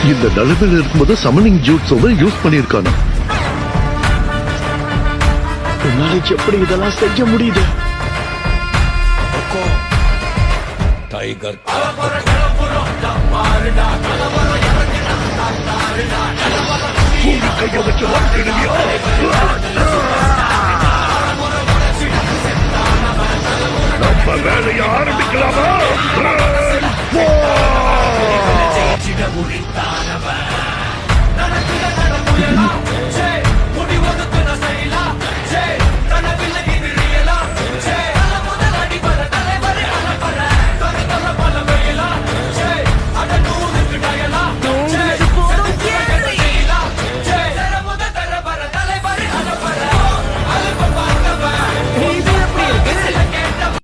இந்த நிலைமையில இருக்கும்போது சமனிங் ஜூட்ஸோவை யூஸ் பண்ணிருக்கானா? உன்னால எப்படி இதெல்லாம் செய்ய முடியுது? டைகர் கைய வச்சு வாழ்க்கையா? நம்ம வேலையை ஆரம்பிக்கலாமா?